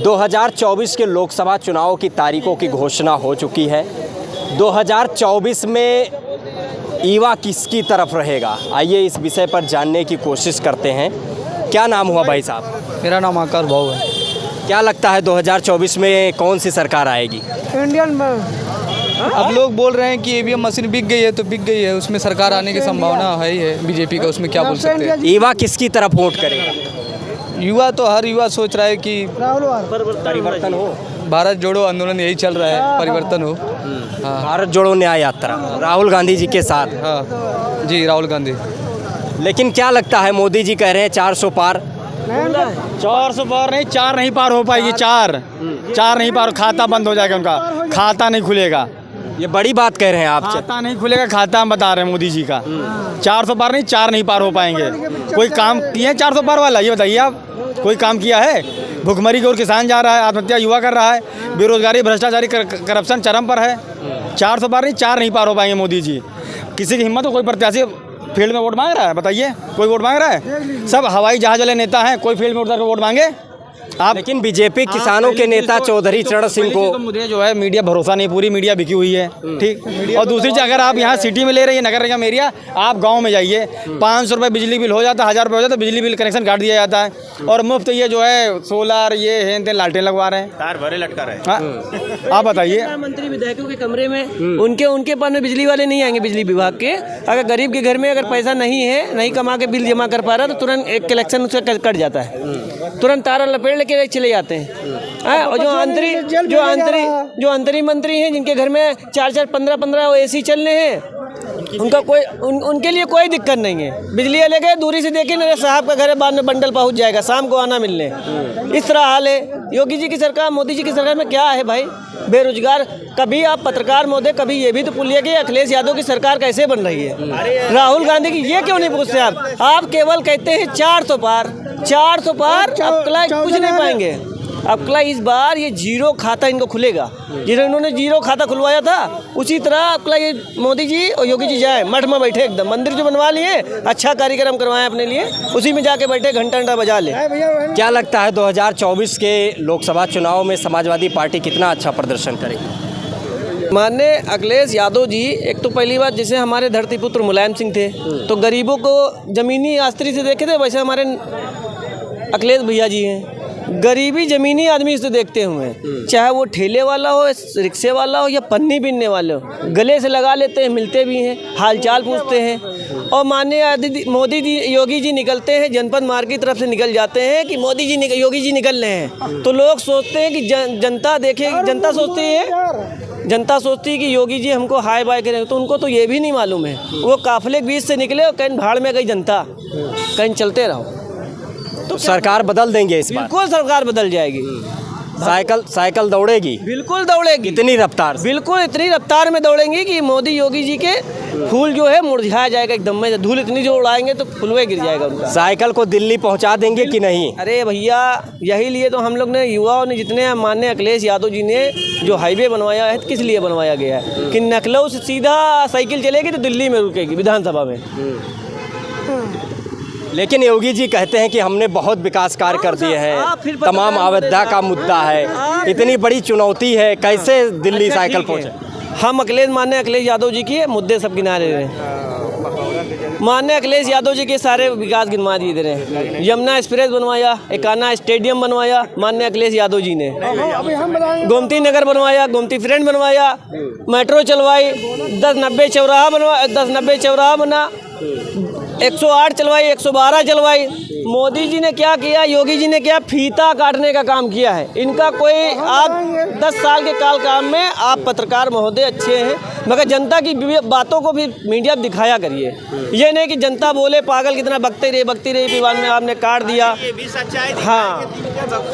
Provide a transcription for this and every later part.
2024 के लोकसभा चुनाव की तारीखों की घोषणा हो चुकी है। 2024 में युवा किसकी तरफ रहेगा, आइए इस विषय पर जानने की कोशिश करते हैं। क्या नाम हुआ भाई साहब? मेरा नाम आकार भाव है। क्या लगता है 2024 में कौन सी सरकार आएगी? इंडियन अब लोग बोल रहे हैं कि ईवीएम मशीन बिक गई है तो बिक गई है, उसमें सरकार आने की संभावना है ही है बीजेपी का, उसमें क्या बोल सकते हैं। युवा किसकी तरफ वोट करेगा? युवा तो हर युवा सोच रहा है कि परिवर्तन हो, भारत जोड़ो आंदोलन यही चल रहा है, परिवर्तन हो। हाँ भारत जोड़ो न्याय यात्रा राहुल गांधी जी के साथ। हाँ जी, राहुल गांधी। लेकिन क्या लगता है, मोदी जी कह रहे हैं 400 पार? 400 पार नहीं, 4 नहीं पार हो पाएगी। 4 नहीं पार, खाता बंद हो जाएगा उनका, खाता नहीं खुलेगा। ये बड़ी बात कह रहे हैं आप। खाता नहीं खुलेगा, खाता हम बता रहे हैं मोदी जी का। 400 पार नहीं, 4 नहीं पार हो पाएंगे। कोई काम किए हैं 400 पार वाला? ये बताइए आप, कोई काम किया है? भुखमरी की ओर किसान जा रहा है, आत्महत्या युवा कर रहा है, बेरोजगारी भ्रष्टाचारी करप्शन चरम पर है। 400 पार नहीं, 4 नहीं पार हो पाएंगे मोदी जी। किसी की हिम्मत हो? कोई प्रत्याशी फील्ड में वोट मांग रहा है? बताइए, कोई वोट मांग रहा है? सब हवाई जहाज वाले नेता हैं, कोई फील्ड में उतर कर वोट मांगे आप? लेकिन बीजेपी किसानों के नेता चौधरी चरण सिंह को मुझे जो है मीडिया भरोसा नहीं, पूरी मीडिया बिकी हुई है। ठीक। और दूसरी चीज़, अगर आप यहाँ सिटी में ले रही है, नगर निगम एरिया, आप गांव में जाइए, 500 रुपये बिजली बिल हो जाता है, 1000 रुपये हो जाता है, बिजली बिल कनेक्शन काट दिया जाता है। और मुफ्त ये जो है सोलर ये हैं लालटेन लगवा रहे हैं, तार भरे लटका रहे हैं। हाँ, आप बताइए। मंत्री विधायकों के कमरे में उनके पास में बिजली वाले नहीं आएंगे, बिजली विभाग के। अगर गरीब के घर में अगर पैसा नहीं है, नहीं कमा के बिल जमा कर पा रहा, तो तुरंत एक कलेक्शन उससे कट जाता है, तुरंत तारा लपेट लेके चले जाते हैं। और जो अंतरिम मंत्री हैं, जिनके घर में 4-4, 15-15 एसी चल रहे हैं, उनका उनके लिए कोई दिक्कत नहीं है। बिजली वाले गए, दूरी से देखे ना, साहब का घर है, बाद में बंडल पहुंच जाएगा, शाम को आना मिलने। इस तरह हाल है योगी जी की सरकार, मोदी जी की सरकार में। क्या है भाई, बेरोजगार। कभी आप पत्रकार महोदय, कभी ये भी तो पूछिए कि अखिलेश यादव की सरकार कैसे बन रही है, राहुल गांधी की, ये क्यों नहीं पूछते आप केवल कहते हैं 400 पार, 400 पार। अब कुछ नहीं पाएंगे। अब इस बार ये जीरो खाता इनको खुलेगा, जिन्होंने इन्होंने जीरो खाता खुलवाया था, उसी तरह अब ये मोदी जी और योगी जी जाए मठ में बैठे, एकदम मंदिर जो बनवा लिए, अच्छा कार्यक्रम करवाएं अपने लिए, उसी में जाके बैठे, घंटा बजा ले। क्या लगता है 2024 के लोकसभा चुनाव में समाजवादी पार्टी कितना अच्छा प्रदर्शन करेगी? माननीय अखिलेश यादव जी, एक तो पहली बात, जैसे हमारे धरतीपुत्र मुलायम सिंह थे तो गरीबों को ज़मीनी आस्त्री से देखे थे, वैसे हमारे अखिलेश भैया जी हैं, गरीबी ज़मीनी आदमी से देखते हुए, चाहे वो ठेले वाला हो, रिक्शे वाला हो या पन्नी बीनने वाले हो, गले से लगा लेते हैं, मिलते भी हैं, हालचाल पूछते हैं। और माननीय मोदी जी, योगी जी निकलते हैं, जनपद मार्ग की तरफ से निकल जाते हैं कि मोदी जी योगी जी निकल रहे हैं, तो लोग सोचते हैं कि जनता देखे, जनता सोचती है कि योगी जी हमको हाय बाय करें, तो उनको तो ये भी नहीं मालूम है, वो काफिले के बीच से निकले और कहीं भाड़ में गई जनता, कहीं चलते रहो। तो सरकार बदल देंगे इस बार? बिल्कुल सरकार बदल जाएगी। साइकिल दौड़ेगी? बिल्कुल दौड़ेगी। इतनी रफ्तार? बिल्कुल इतनी रफ्तार में दौड़ेंगी कि मोदी योगी जी के फूल जो है मुरझा जाएगा एकदम में, धूल इतनी जो उड़ाएंगे तो फुलवे गिर जाएगा उनका। साइकिल को दिल्ली पहुंचा देंगे कि नहीं? अरे भैया, यही लिए तो हम लोग ने, युवाओं ने, जितने माननीय अखिलेश यादव जी ने जो हाईवे बनवाया है, किस लिए बनवाया गया है कि लखनऊ से सीधा साइकिल चलेगी तो दिल्ली में रुकेगी, विधानसभा में। लेकिन योगी जी कहते हैं कि हमने बहुत विकास कार्य कर दिए हैं, तमाम अयोध्या का मुद्दा है, इतनी बड़ी चुनौती है, कैसे दिल्ली साइकिल पहुंचे? हम माननीय अखिलेश यादव जी के मुद्दे सब गिना रहे हैं। माननीय अखिलेश यादव जी के सारे विकास गिनवा दिए दे रहे हैं। यमुना एक्सप्रेस बनवाया, एकाना स्टेडियम बनवाया माननीय अखिलेश यादव जी ने, गोमती नगर बनवाया, गोमती फ्रेंड बनवाया, मेट्रो चलवाई, 10-90 चौराहा बना, 108 चलवाई, 112 चलवाई। मोदी जी ने क्या किया, योगी जी ने क्या, फीता काटने का काम किया है इनका। कोई आप 10 साल के काल में आप पत्रकार महोदय अच्छे हैं, मगर जनता की बातों को भी मीडिया दिखाया करिए। ये नहीं कि जनता बोले पागल कितना बकती रही, विवाद में आपने काट दिया। हाँ,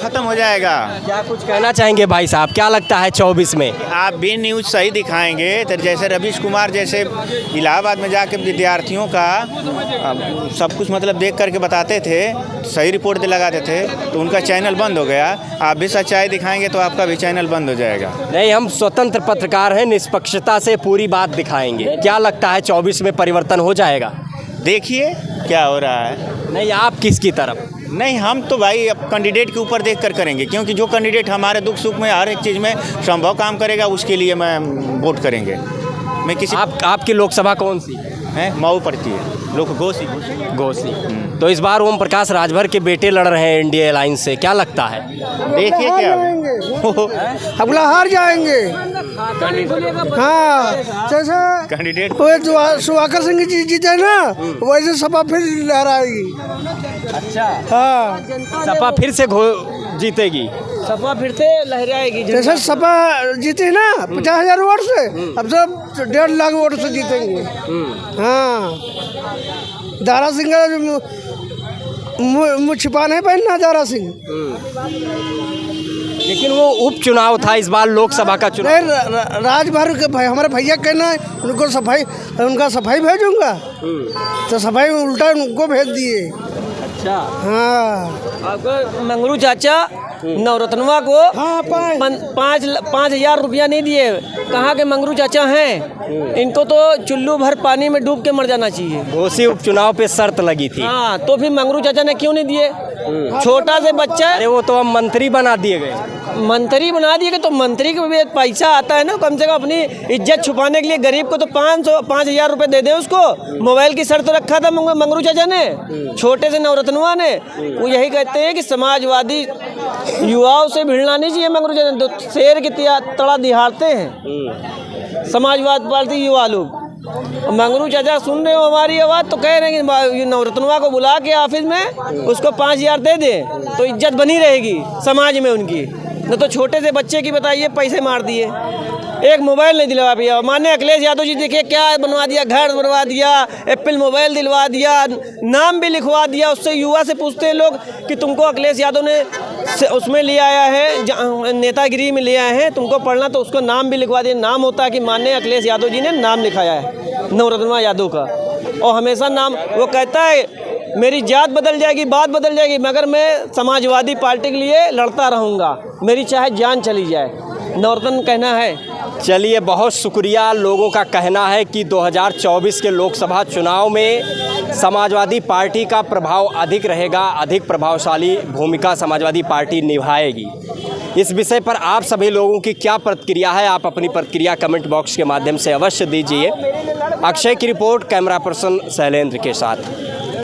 खत्म हो जाएगा। क्या कुछ कहना चाहेंगे भाई साहब, क्या लगता है 24 में? आप भी न्यूज़ सही दिखाएंगे तो जैसे रवीश कुमार जैसे इलाहाबाद में जाके विद्यार्थियों का सब कुछ मतलब देख करके बताते थे, सही रिपोर्ट लगाते थे, तो उनका चैनल बंद हो गया। आप भी सच्चाई दिखाएंगे तो आपका भी चैनल बंद हो जाएगा। नहीं, हम स्वतंत्र पत्रकार हैं, निष्पक्षता से पूरी बात दिखाएंगे। क्या लगता है 24 में परिवर्तन हो जाएगा? देखिए क्या हो रहा है। नहीं, आप किसकी तरफ? नहीं, हम तो भाई अब कैंडिडेट के ऊपर देख कर करेंगे, क्योंकि जो कैंडिडेट हमारे दुख सुख में हर एक चीज़ में संभव काम करेगा उसके लिए मैं वोट करेंगे। मैं किसी आपकी लोकसभा कौन सी हैं मऊ पड़ती है, लोग घोसी। घोसी। तो इस बार ओम प्रकाश राजभर के बेटे लड़ रहे हैं इंडिया अलायंस से, क्या लगता है? देखिए क्या अगला हार जाएंगे। हाँ, जैसे कैंडिडेट सुहाकर सिंह जी जीते ना, वैसे सपा फिर लहराएगी। अच्छा, हाँ, सपा फिर से जीतेगी। सपा फिर से लहराएगी। जैसे सपा जीती ना 50,000 वोट से, अब सब 1.5 लाख वोट से जीतेंगे। हाँ, दारा सिंह का मुँह छिपा नहीं पहनना दारा सिंह। लेकिन वो उपचुनाव था, इस बार लोकसभा का चुनाव। नहीं, राजभर के भाई हमारे भैया कहना है उनका सफाई भेजूंगा, तो सफाई उल्टा उनको भेज दिए। अच्छा, हाँ, आपको मंगरू चाचा नवरत्नवा को हाँ, 5,000 रुपया नहीं दिए। कहाँ के मंगरू चाचा हैं? इनको तो चुल्लू भर पानी में डूब के मर जाना चाहिए। घोसी उपचुनाव पे शर्त लगी थी। हाँ, तो फिर मंगरू चाचा ने क्यों नहीं दिए? छोटा से बच्चा, अरे वो तो अब मंत्री बना दिए गए। मंत्री बना दिए, तो मंत्री को भी पैसा आता है ना, कम से कम अपनी इज्जत छुपाने के लिए गरीब को तो 5,000 रुपये दे दें उसको। मोबाइल की शर्त रखा था मंगरू चाचा ने, छोटे से नवरत्नवा ने। वो यही कहते हैं कि समाजवादी युवाओं से भिड़ना नहीं चाहिए। मंगरू चाचा तो शेर की तड़ा दिहाड़ते हैं समाजवाद पार्टी युवा लोग। मंगरू चाचा सुन रहे हो हमारी आवाज़, तो कह रहे हैं कि नवरत्नवा को बुला के ऑफिस में उसको 5,000 दे दे तो इज्जत बनी रहेगी समाज में उनकी। न तो छोटे से बच्चे की बताइए पैसे मार दिए, एक मोबाइल नहीं दिलवा पाया। माने अखिलेश यादव जी देखिए क्या बनवा दिया, घर बनवा दिया, एप्पल मोबाइल दिलवा दिया, नाम भी लिखवा दिया। उससे युवा से पूछते हैं लोग कि तुमको अखिलेश यादव ने उसमें ले आया है, नेतागिरी में ले आए हैं, तुमको पढ़ना, तो उसको नाम भी लिखवा दिया। नाम होता है कि माननीय अखिलेश यादव जी ने नाम लिखाया है नवरत्नवा यादव का, और हमेशा नाम वो कहता है मेरी जात बदल जाएगी, बात बदल जाएगी, मगर मैं समाजवादी पार्टी के लिए लड़ता रहूँगा, मेरी चाहे जान चली जाए, नवरत्न कहना है। चलिए, बहुत शुक्रिया। लोगों का कहना है कि 2024 के लोकसभा चुनाव में समाजवादी पार्टी का प्रभाव अधिक रहेगा, अधिक प्रभावशाली भूमिका समाजवादी पार्टी निभाएगी। इस विषय पर आप सभी लोगों की क्या प्रतिक्रिया है? आप अपनी प्रतिक्रिया कमेंट बॉक्स के माध्यम से अवश्य दीजिए। अक्षय की रिपोर्ट, कैमरा पर्सन शैलेंद्र के साथ।